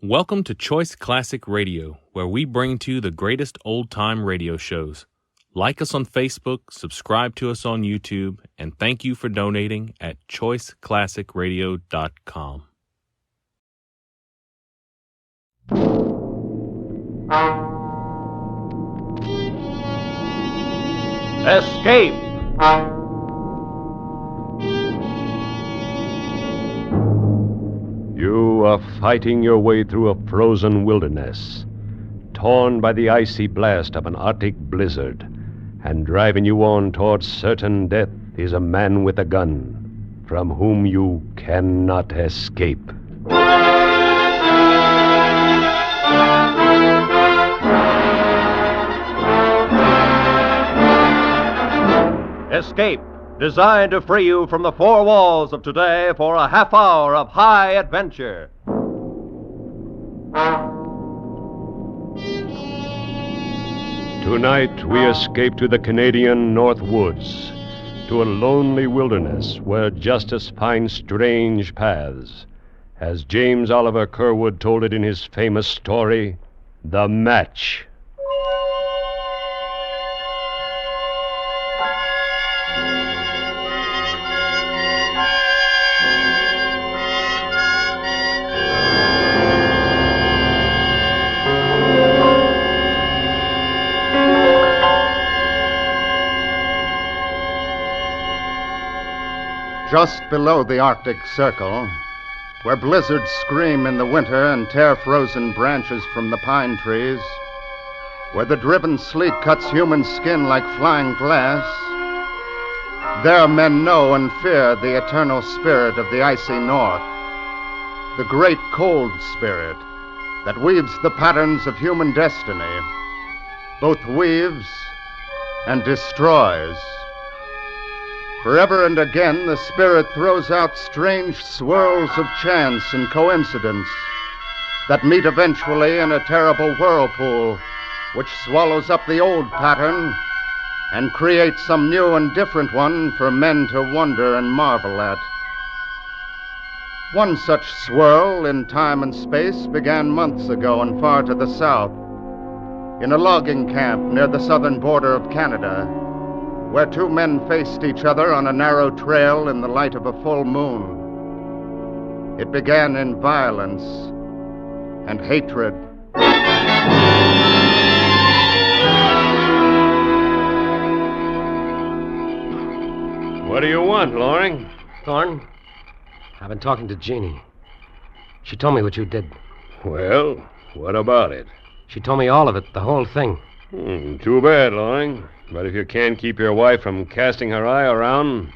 Welcome to Choice Classic Radio, where we bring to you the greatest old-time radio shows. Like us on Facebook, subscribe to us on YouTube, and thank you for donating at choiceclassicradio.com. Escape! You are fighting your way through a frozen wilderness, torn by the icy blast of an Arctic blizzard, and driving you on towards certain death is a man with a gun, from whom you cannot escape. Escape, designed to free you from the four walls of today for a half hour of high adventure. Tonight we escape to the Canadian North Woods, to a lonely wilderness where justice finds strange paths, as James Oliver Curwood told it in his famous story, The Match. Just below the Arctic Circle, where blizzards scream in the winter and tear frozen branches from the pine trees, where the driven sleet cuts human skin like flying glass, there men know and fear the eternal spirit of the icy north, the great cold spirit that weaves the patterns of human destiny, both weaves and destroys. Forever and again, the spirit throws out strange swirls of chance and coincidence that meet eventually in a terrible whirlpool which swallows up the old pattern and creates some new and different one for men to wonder and marvel at. One such swirl in time and space began months ago and far to the south, in a logging camp near the southern border of Canada, where two men faced each other on a narrow trail in the light of a full moon. It began in violence and hatred. What do you want, Loring? Thorne, I've been talking to Jeannie. She told me what you did. Well, what about it? She told me all of it, the whole thing. Too bad, Loring. But if you can't keep your wife from casting her eye around,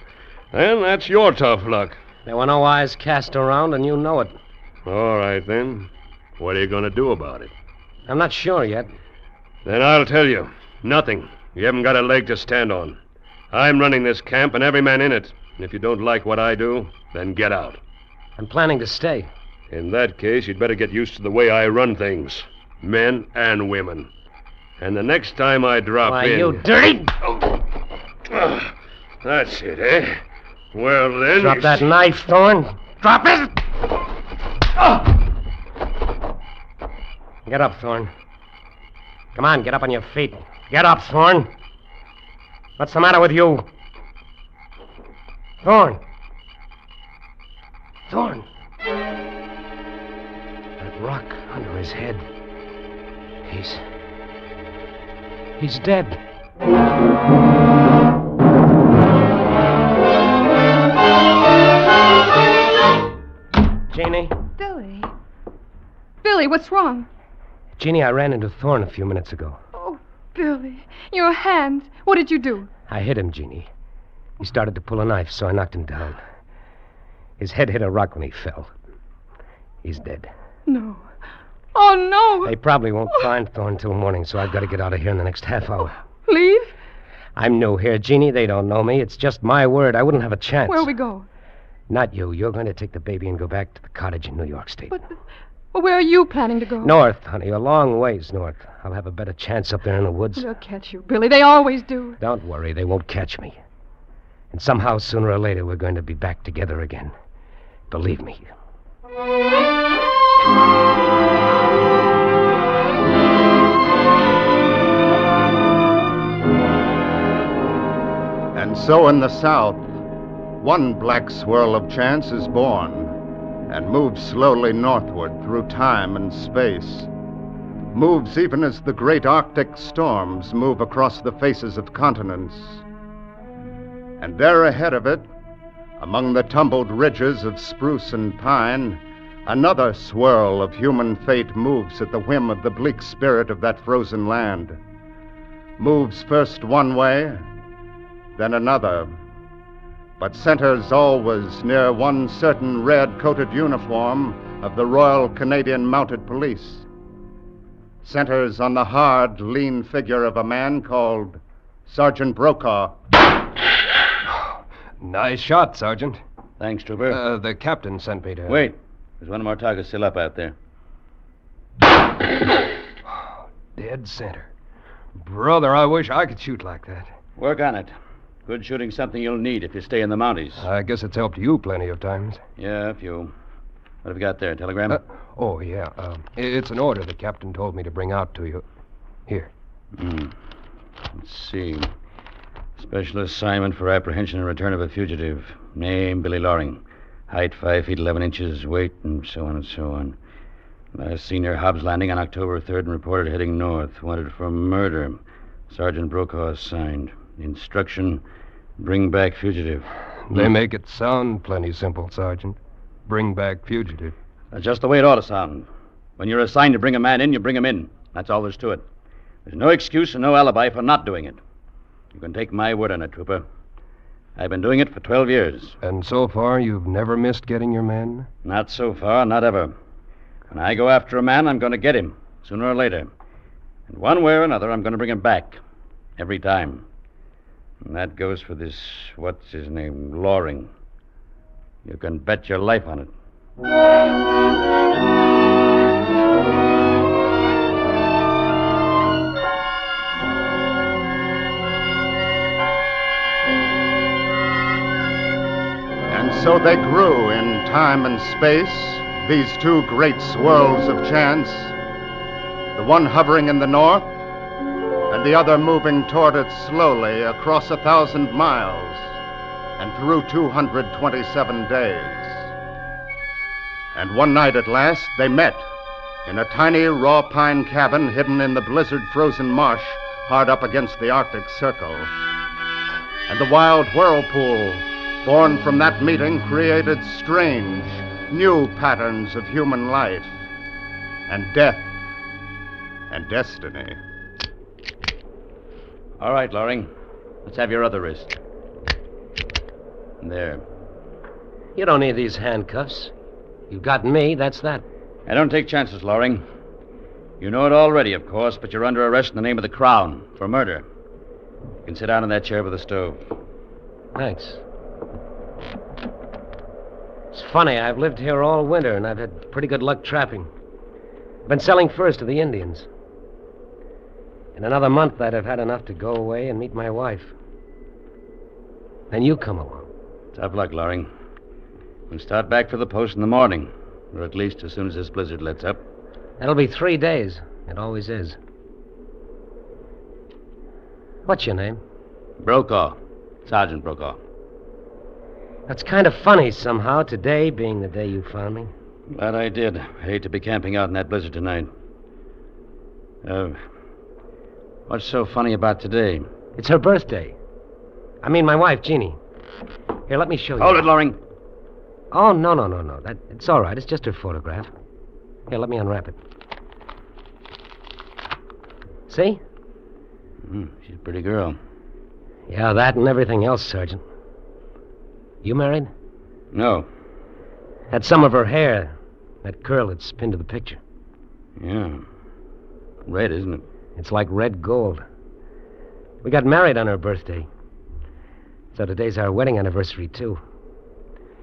then that's your tough luck. There were no eyes cast around, and you know it. All right, then. What are you going to do about it? I'm not sure yet. Then I'll tell you. Nothing. You haven't got a leg to stand on. I'm running this camp and every man in it. And if you don't like what I do, then get out. I'm planning to stay. In that case, you'd better get used to the way I run things. Men and women. And the next time I drop Why, in... you dirty... That's it, eh? Well, then... Drop that knife, Thorne. Drop it! Get up, Thorne. Come on, get up on your feet. Get up, Thorne. What's the matter with you? Thorne. Thorne. That rock under his head. He's dead. Jeannie? Billy, what's wrong? Jeannie, I ran into Thorne a few minutes ago. Oh, Billy, your hand. What did you do? I hit him, Jeannie. He started to pull a knife, so I knocked him down. His head hit a rock when he fell. He's dead. No. Oh, no. They probably won't find Thorne till morning, so I've got to get out of here in the next half hour. Leave? I'm new here, Jeannie. They don't know me. It's just my word. I wouldn't have a chance. Where'll we go? Not you. You're going to take the baby and go back to the cottage in New York State. But where are you planning to go? North, honey. A long ways north. I'll have a better chance up there in the woods. They'll catch you, Billy. They always do. Don't worry. They won't catch me. And somehow, sooner or later, we're going to be back together again. Believe me. so in the south, one black swirl of chance is born and moves slowly northward through time and space. Moves even as the great Arctic storms move across the faces of continents. And there ahead of it, among the tumbled ridges of spruce and pine, another swirl of human fate moves at the whim of the bleak spirit of that frozen land. Moves first one way, then another, but centers always near one certain red-coated uniform of the Royal Canadian Mounted Police. Centers on the hard, lean figure of a man called Sergeant Brokaw. Nice shot, Sergeant. Thanks, Trooper. The captain sent me to... Wait. There's one of our targets still up out there. Dead center. Brother, I wish I could shoot like that. Work on it. Good shooting's something you'll need if you stay in the Mounties. I guess it's helped you plenty of times. Yeah, a few. What have you got there? Telegram? Oh, yeah. It's an order the captain told me to bring out to you. Here. Let's see. Special assignment for apprehension and return of a fugitive. Name, Billy Loring. Height, 5 feet 11 inches. Weight, and so on and so on. Last seen near Hobbs Landing on October 3rd and reported heading north. Wanted for murder. Sergeant Brokaw assigned. Instruction, bring back fugitive. They make it sound plenty simple, Sergeant. Bring back fugitive. That's just the way it ought to sound. When you're assigned to bring a man in, you bring him in. That's all there's to it. There's no excuse and no alibi for not doing it. You can take my word on it, Trooper. I've been doing it for 12 years. And so far, you've never missed getting your men? Not so far, not ever. When I go after a man, I'm going to get him, sooner or later. And one way or another, I'm going to bring him back. Every time. And that goes for this, what's his name, Loring. You can bet your life on it. And so they grew in time and space, these two great swirls of chance, the one hovering in the north, and the other moving toward it slowly across 1,000 miles and through 227 days. And one night at last, they met in a tiny raw pine cabin hidden in the blizzard-frozen marsh hard up against the Arctic Circle. And the wild whirlpool born from that meeting created strange, new patterns of human life and death and destiny. All right, Loring. Let's have your other wrist. There. You don't need these handcuffs. You've got me, that's that. I don't take chances, Loring. You know it already, of course, but you're under arrest in the name of the Crown for murder. You can sit down in that chair by the stove. Thanks. It's funny, I've lived here all winter, and I've had pretty good luck trapping. I've been selling furs to the Indians. In another month, I'd have had enough to go away and meet my wife. Then you come along. Tough luck, Loring. We'll start back for the post in the morning, or at least as soon as this blizzard lets up. That'll be 3 days. It always is. What's your name? Brokaw. Sergeant Brokaw. That's kind of funny somehow, today being the day you found me. Glad I did. I hate to be camping out in that blizzard tonight. What's so funny about today? It's her birthday. I mean, my wife, Jeannie. Here, let me show you. Hold it, Loring. Oh, no. It's all right. It's just her photograph. Here, let me unwrap it. See? She's a pretty girl. Yeah, that and everything else, Sergeant. You married? No. Had some of her hair. That curl that's pinned to the picture. Yeah. Red, isn't it? It's like red gold. We got married on her birthday. So today's our wedding anniversary, too.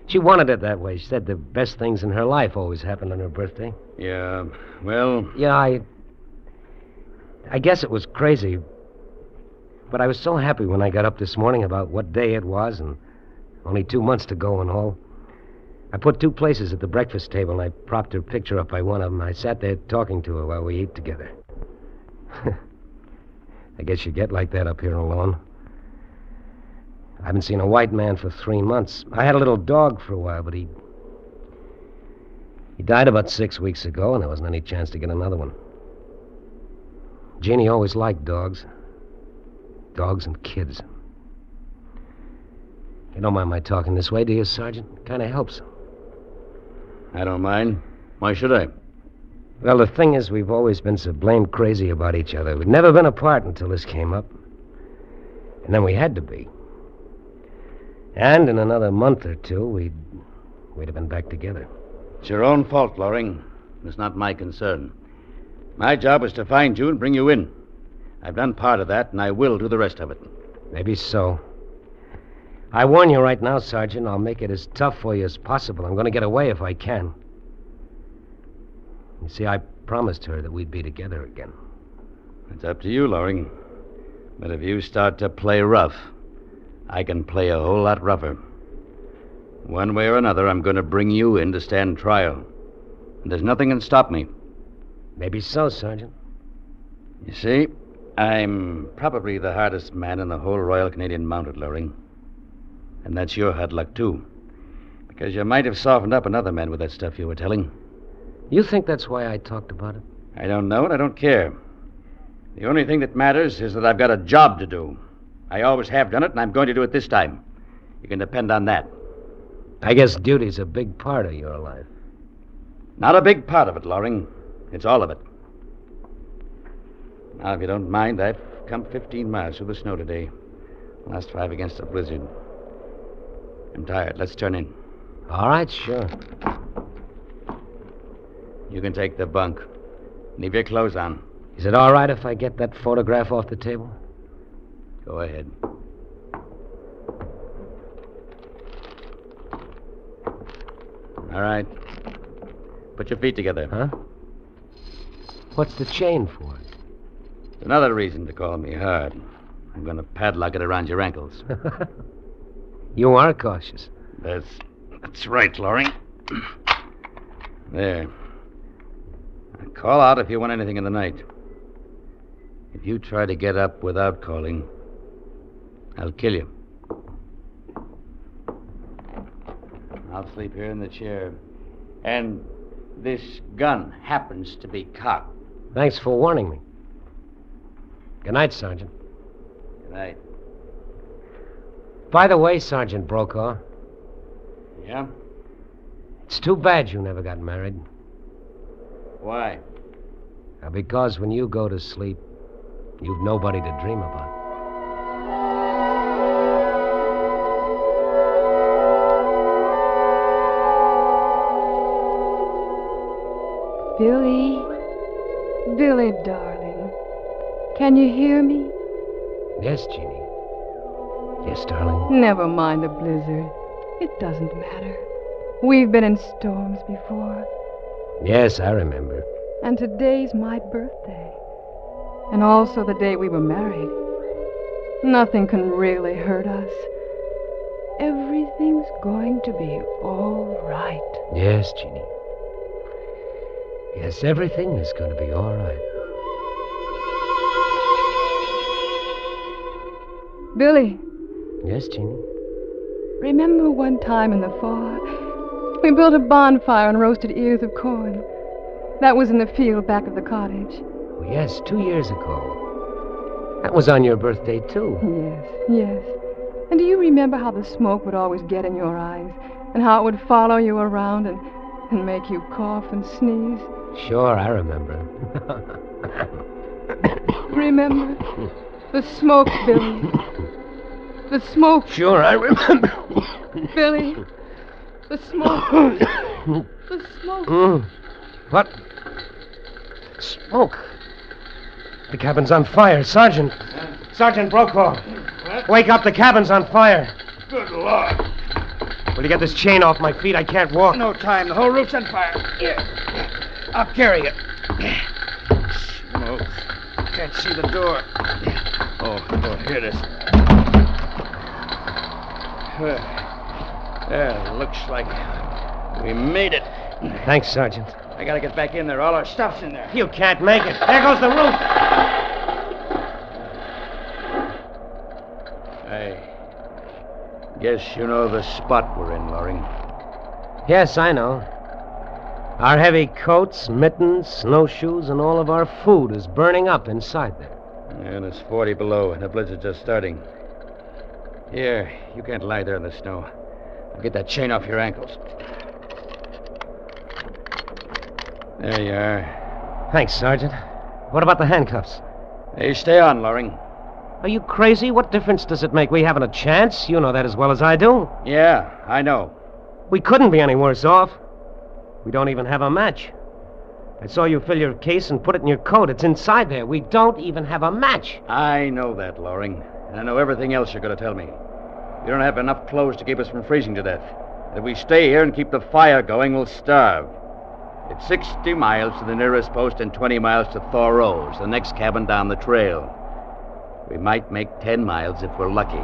She wanted it that way. She said the best things in her life always happened on her birthday. Yeah, well... Yeah, I guess it was crazy. But I was so happy when I got up this morning about what day it was and only 2 months to go and all. I put 2 places at the breakfast table, and I propped her picture up by one of them. I sat there talking to her while we ate together. I guess you get like that up here alone. I haven't seen a white man for 3 months. I had a little dog for a while, but he died about 6 weeks ago, and there wasn't any chance to get another one. Jeannie always liked dogs. Dogs and kids. You don't mind my talking this way, do you, Sergeant? Kind of helps. I don't mind. Why should I? Well, the thing is, we've always been so blamed crazy about each other. We'd never been apart until this came up. And then we had to be. And in another month or two, we'd have been back together. It's your own fault, Loring. It's not my concern. My job is to find you and bring you in. I've done part of that, and I will do the rest of it. Maybe so. I warn you right now, Sergeant, I'll make it as tough for you as possible. I'm going to get away if I can. You see, I promised her that we'd be together again. It's up to you, Loring. But if you start to play rough, I can play a whole lot rougher. One way or another, I'm going to bring you in to stand trial. And there's nothing can stop me. Maybe so, Sergeant. You see, I'm probably the hardest man in the whole Royal Canadian Mounted, Loring. And that's your hard luck, too. Because you might have softened up another man with that stuff you were telling. You think that's why I talked about it? I don't know and I don't care. The only thing that matters is that I've got a job to do. I always have done it, and I'm going to do it this time. You can depend on that. I guess duty's a big part of your life. Not a big part of it, Loring. It's all of it. Now, if you don't mind, I've come 15 miles through the snow today. Last 5 against a blizzard. I'm tired. Let's turn in. All right, sure. You can take the bunk. Leave your clothes on. Is it all right if I get that photograph off the table? Go ahead. All right. Put your feet together. Huh? What's the chain for? Another reason to call me hard. I'm going to padlock it around your ankles. You are cautious. That's right, Loring. There. Now call out if you want anything in the night. If you try to get up without calling, I'll kill you. I'll sleep here in the chair. And this gun happens to be cocked. Thanks for warning me. Good night, Sergeant. Good night. By the way, Sergeant Brokaw, Yeah? it's too bad you never got married. Why? Because when you go to sleep, you've nobody to dream about. Billy, darling. Can you hear me? Yes, Jeannie. Yes, darling. Never mind the blizzard. It doesn't matter. We've been in storms before. Yes, I remember. And today's my birthday. And also the day we were married. Nothing can really hurt us. Everything's going to be all right. Yes, Jeannie. Yes, everything is going to be all right. Billy, Yes, Jeannie? remember one time in the fall, we built a bonfire and roasted ears of corn. That was in the field back of the cottage. Oh, yes, 2 years ago. That was on your birthday, too. Yes. And do you remember how the smoke would always get in your eyes, and how it would follow you around and make you cough and sneeze? Sure, I remember. Remember? The smoke, Billy. The smoke, Sure, I remember. Billy. The smoke. The smoke. What? Smoke. The cabin's on fire. Sergeant. Sergeant Brokaw. What? Wake up. The cabin's on fire. Good Lord. Will you get this chain off my feet? I can't walk. No time. The whole roof's on fire. Here. I'll carry it. Smoke. Can't see the door. Oh, here it is. There, looks like we made it. Thanks, Sergeant. I gotta get back in there. All our stuff's in there. You can't make it. There goes the roof. Guess you know the spot we're in, Loring. Yes, I know. Our heavy coats, mittens, snowshoes, and all of our food is burning up inside there. And it's 40 below, and the blizzard's just starting. Here, you can't lie there in the snow. I'll get that chain off your ankles. There you are. Thanks, Sergeant. What about the handcuffs? Hey, stay on, Loring. Are you crazy? What difference does it make? We haven't a chance. You know that as well as I do. Yeah, I know. We couldn't be any worse off. We don't even have a match. I saw you fill your case and put it in your coat. It's inside there. We don't even have a match. I know that, Loring. And I know everything else you're going to tell me. You don't have enough clothes to keep us from freezing to death. If we stay here and keep the fire going, we'll starve. It's 60 miles to the nearest post and 20 miles to Thoreau's, the next cabin down the trail. We might make 10 miles if we're lucky.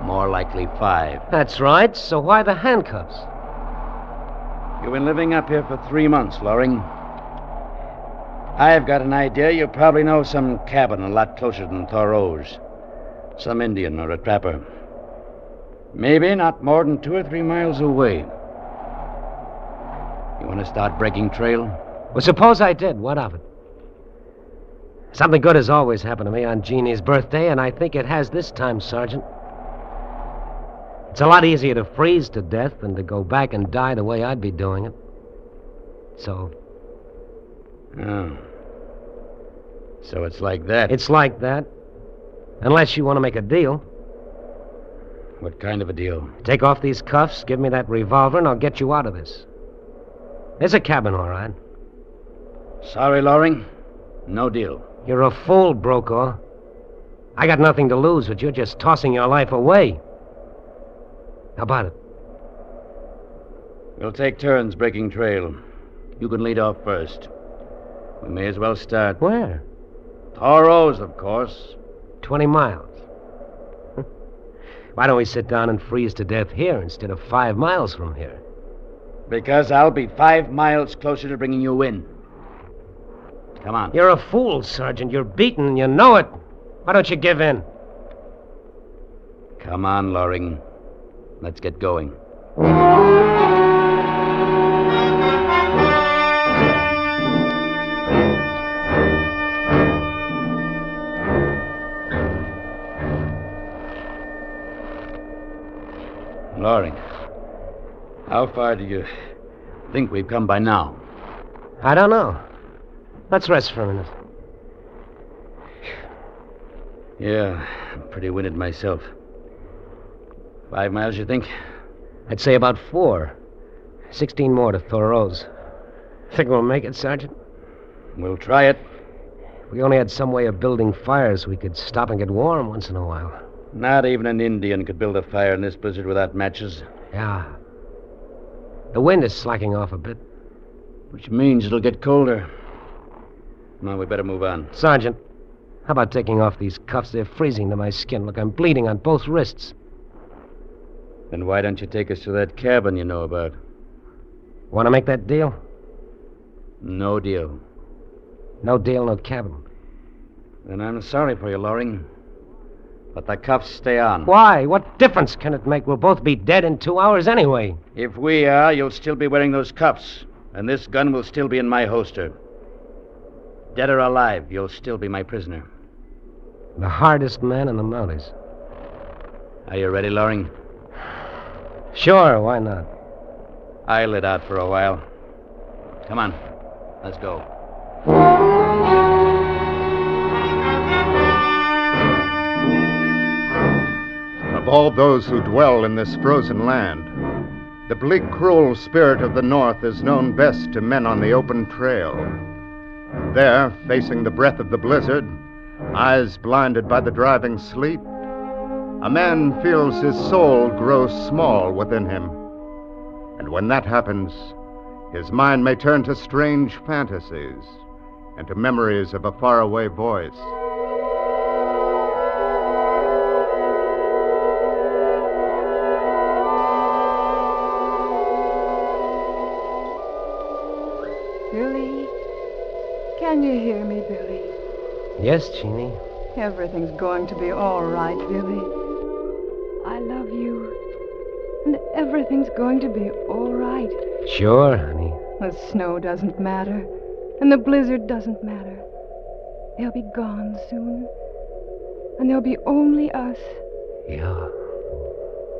More likely 5. That's right. So why the handcuffs? You've been living up here for 3 months, Loring. I've got an idea you probably know some cabin a lot closer than Thoreau's. Some Indian or a trapper. Maybe not more than 2 or 3 miles away. You want to start breaking trail? Well, suppose I did. What of it? Something good has always happened to me on Jeannie's birthday, and I think it has this time, Sergeant. It's a lot easier to freeze to death than to go back and die the way I'd be doing it. So... Oh. So it's like that. It's like that. Unless you want to make a deal. What kind of a deal? Take off these cuffs, give me that revolver, and I'll get you out of this. There's a cabin, all right. Sorry, Loring. No deal. You're a fool, Brokaw. I got nothing to lose, but you're just tossing your life away. How about it? We'll take turns breaking trail. You can lead off first. We may as well start. Where? Thoreau's, of course. 20 miles. Why don't we sit down and freeze to death here instead of 5 miles from here? Because I'll be 5 miles closer to bringing you in. Come on. You're a fool, Sergeant. You're beaten, and you know it. Why don't you give in? Come on, Loring. Let's get going. Loring, how far do you think we've come by now? I don't know. Let's rest for a minute. Yeah, I'm pretty winded myself. 5 miles, you think? I'd say about 4. 16 more to Thoreau's. Think we'll make it, Sergeant? We'll try it. If we only had some way of building fires, we could stop and get warm once in a while. Not even an Indian could build a fire in this blizzard without matches. Yeah. The wind is slacking off a bit. Which means it'll get colder. No, we better move on. Sergeant, how about taking off these cuffs? They're freezing to my skin. Look, I'm bleeding on both wrists. Then why don't you take us to that cabin you know about? Want to make that deal? No deal. No deal, no cabin. Then I'm sorry for you, Loring. But the cuffs stay on. Why? What difference can it make? We'll both be dead in 2 hours anyway. If we are, you'll still be wearing those cuffs. And this gun will still be in my holster. Dead or alive, you'll still be my prisoner. The hardest man in the Mounties. Are you ready, Loring? Sure, why not? I'll let out for a while. Come on, let's go. Of all those who dwell in this frozen land, the bleak, cruel spirit of the North is known best to men on the open trail. There, facing the breath of the blizzard, eyes blinded by the driving sleet, a man feels his soul grow small within him. And when that happens, his mind may turn to strange fantasies and to memories of a faraway voice. Billy? Can you hear me, Billy? Yes, Jeannie. Everything's going to be all right, Billy. I love you. And everything's going to be all right. Sure, honey. The snow doesn't matter. And the blizzard doesn't matter. They'll be gone soon. And there'll be only us. Yeah.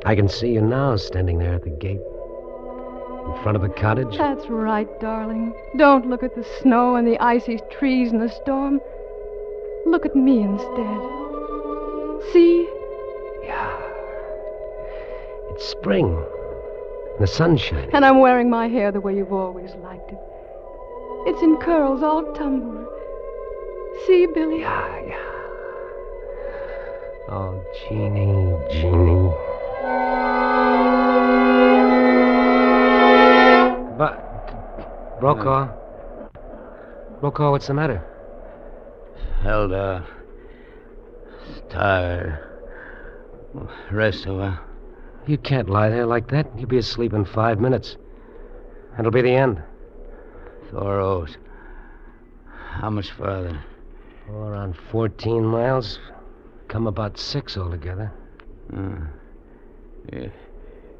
I can see you now standing there at the gate. In front of the cottage. That's right, darling. Don't look at the snow and the icy trees and the storm. Look at me instead. See? Yeah. It's spring. The sun's shining. And I'm wearing my hair the way you've always liked it. It's in curls all tumbled. See, Billy? Yeah. Oh, Jeannie. But, Brokaw, what's the matter? Held out. Tired. Rest a while. You can't lie there like that. You'll be asleep in 5 minutes. That'll be the end. Thoreau's. How much farther? Oh, around 14 miles. Come about 6 altogether.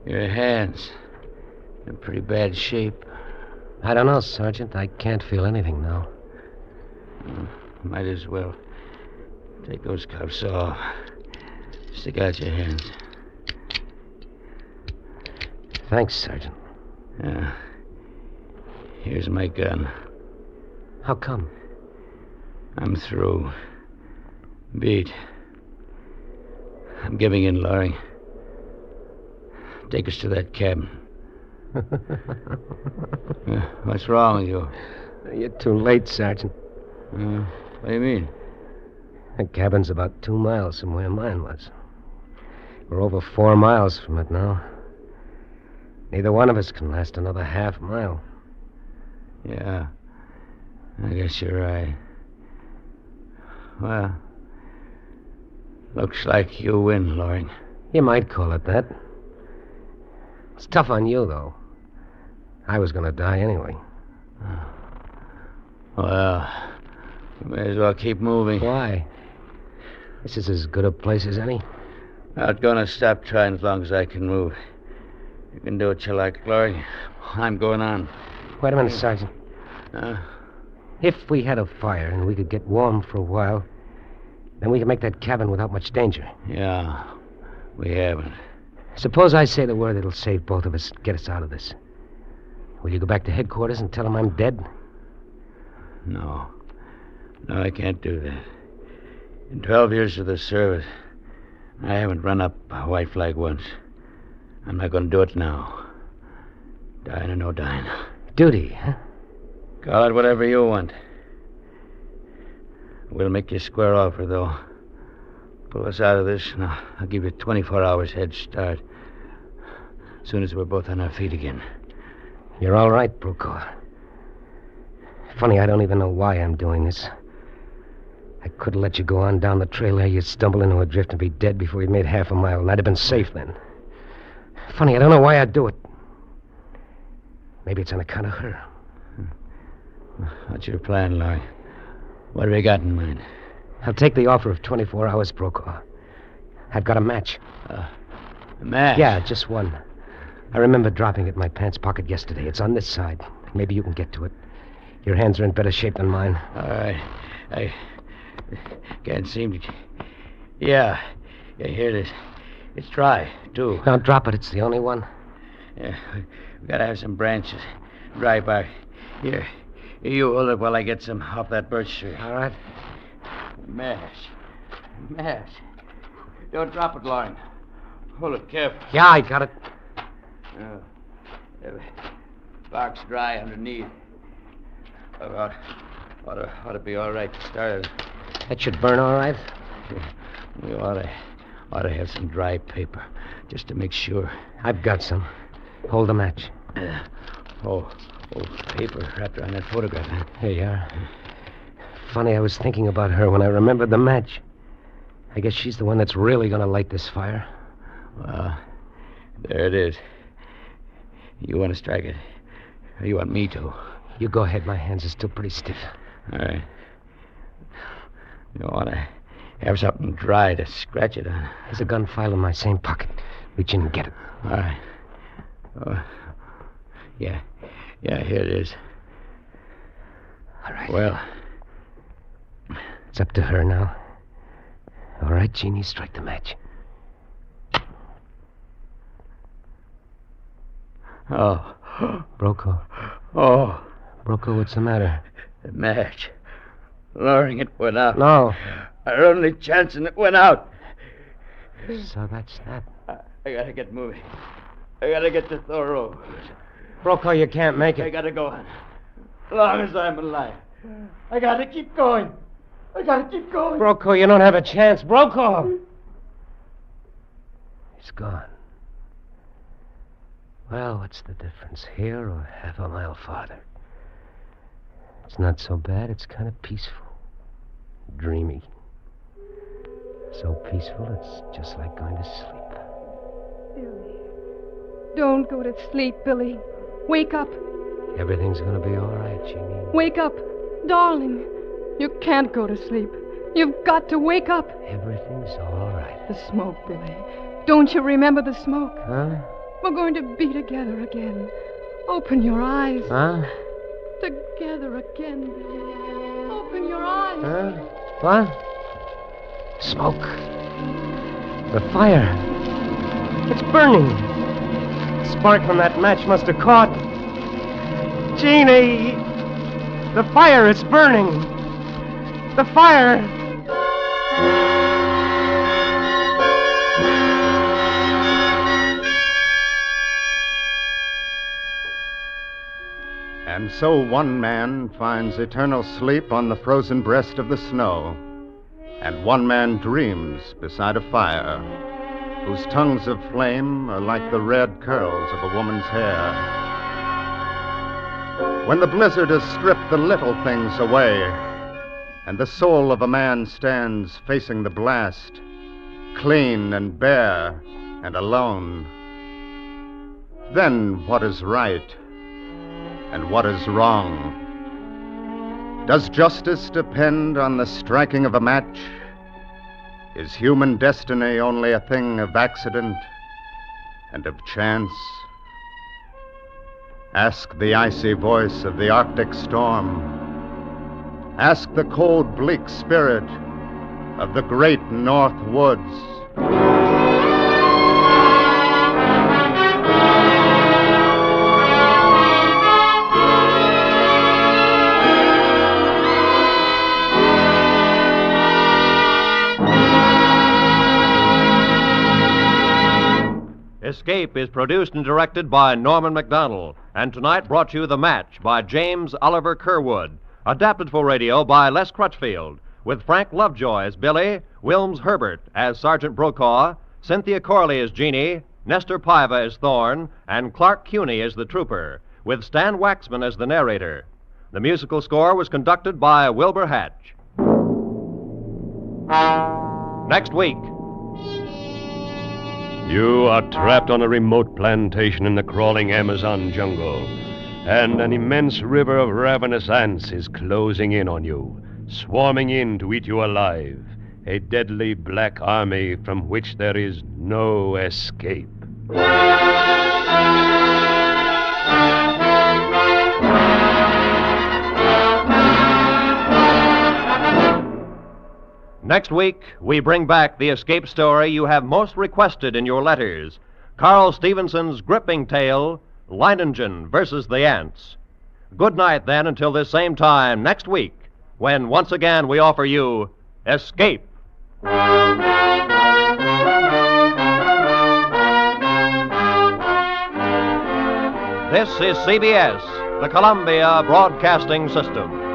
Your hands. In pretty bad shape. I don't know, Sergeant. I can't feel anything now. Might as well. Take those cuffs off. Stick out your hands. Thanks, Sergeant. Yeah. Here's my gun. How come? I'm through. Beat. I'm giving in, Laurie. Take us to that cabin. What's wrong with you? You're too late, Sergeant. What do you mean? The cabin's about 2 miles from where mine was. We're over 4 miles from it now. Neither one of us can last another half mile. Yeah. I guess you're right. Well, looks like you win, Laurie. You might call it that. It's tough on you, though. I was going to die anyway. Well, we may as well keep moving. Why? This is as good a place as any. Not gonna stop trying as long as I can move. You can do what you like, Laurie. I'm going on. Wait a minute, Sergeant. If we had a fire and we could get warm for a while, then we could make that cabin without much danger. Yeah, we haven't. Suppose I say the word that'll save both of us, get us out of this. Will you go back to headquarters and tell them I'm dead? No, I can't do that. In 12 years of the service, I haven't run up a white flag once. I'm not going to do it now. Dying or no dying. Duty, huh? Call it whatever you want. We'll make you a square offer, though. Pull us out of this, and I'll give you 24 hours head start. As soon as we're both on our feet again. You're all right, Brokaw. Funny, I don't even know why I'm doing this. I could have let you go on down the trail there. You'd stumble into a drift and be dead before you'd made half a mile, and I'd have been safe then. Funny, I don't know why I'd do it. Maybe it's on account of her. What's your plan, Laurie? What have you got in mind? I'll take the offer of 24 hours, Brokaw. I've got a match. A match? Yeah, just one. I remember dropping it in my pants pocket yesterday. It's on this side. Maybe you can get to it. Your hands are in better shape than mine. All right. I can't seem to... Yeah, here it is. It's dry, too. Now drop it. It's the only one. Yeah, we gotta have some branches. Dry bark. Here, you hold it while I get some off that birch tree. All right. Mash. Don't drop it, Lauren. Hold it careful. Yeah, I got it. Bark's dry underneath. Ought to be all right to start it. That should burn all right. We ought to have some dry paper, just to make sure. I've got some. Hold the match. Paper wrapped around that photograph. Huh? Here you are. Funny, I was thinking about her when I remembered the match. I guess she's the one that's really going to light this fire. Well, there it is. You want to strike it? Or you want me to? You go ahead. My hands are still pretty stiff. All right. You ought to Have something dry to scratch it on. There's a gun file in my same pocket. Reach in and get it. All right. Oh, yeah, here it is. All right. Well, It's up to her now. All right, Jeannie, strike the match. oh, Brokaw. oh, Brokaw, what's the matter? the match. Loring, it went out. No. Our only chance, and it went out. So that's that. I gotta get moving. I gotta get to Thoreau. Brokaw, you can't make I it. gotta go on. As long as I'm alive. I gotta keep going. I gotta keep going. Brokaw, you don't have a chance. Brokaw! He's gone. Well, what's the difference, here or half a mile farther? It's not so bad. It's kind of peaceful. Dreamy. So peaceful, it's just like going to sleep. Billy. Don't go to sleep, Billy. Wake up. Everything's gonna be all right, Jeannie. Wake up. Darling. You can't go to sleep. You've got to wake up. Everything's all right. The smoke, Billy. Don't you remember the smoke? Huh? We're going to be together again. Open your eyes. Huh? Together again, Billy. Open your eyes. Huh? What? Smoke. The fire. It's burning. The spark from that match must have caught. Jeannie! The fire is burning. The fire! And so one man finds eternal sleep on the frozen breast of the snow, and one man dreams beside a fire, whose tongues of flame are like the red curls of a woman's hair. When the blizzard has stripped the little things away, and the soul of a man stands facing the blast, clean and bare and alone, then what is right and what is wrong? Does justice depend on the striking of a match? Is human destiny only a thing of accident and of chance? Ask the icy voice of the Arctic storm. Ask the cold, bleak spirit of the great North woods. Escape is produced and directed by Norman MacDonald, and tonight brought you The Match by James Oliver Curwood, adapted for radio by Les Crutchfield, with Frank Lovejoy as Billy, Wilms Herbert as Sergeant Brokaw, Cynthia Corley as Jeannie, Nestor Paiva as Thorne, and Clark Cuney as the trooper, with Stan Waxman as the narrator. The musical score was conducted by Wilbur Hatch. Next week. You are trapped on a remote plantation in the crawling Amazon jungle, and an immense river of ravenous ants is closing in on you, swarming in to eat you alive, a deadly black army from which there is no escape. Next week, we bring back the escape story you have most requested in your letters, Carl Stevenson's gripping tale, Leiningen versus the Ants. Good night, then, until this same time next week, when once again we offer you Escape. This is CBS, the Columbia Broadcasting System.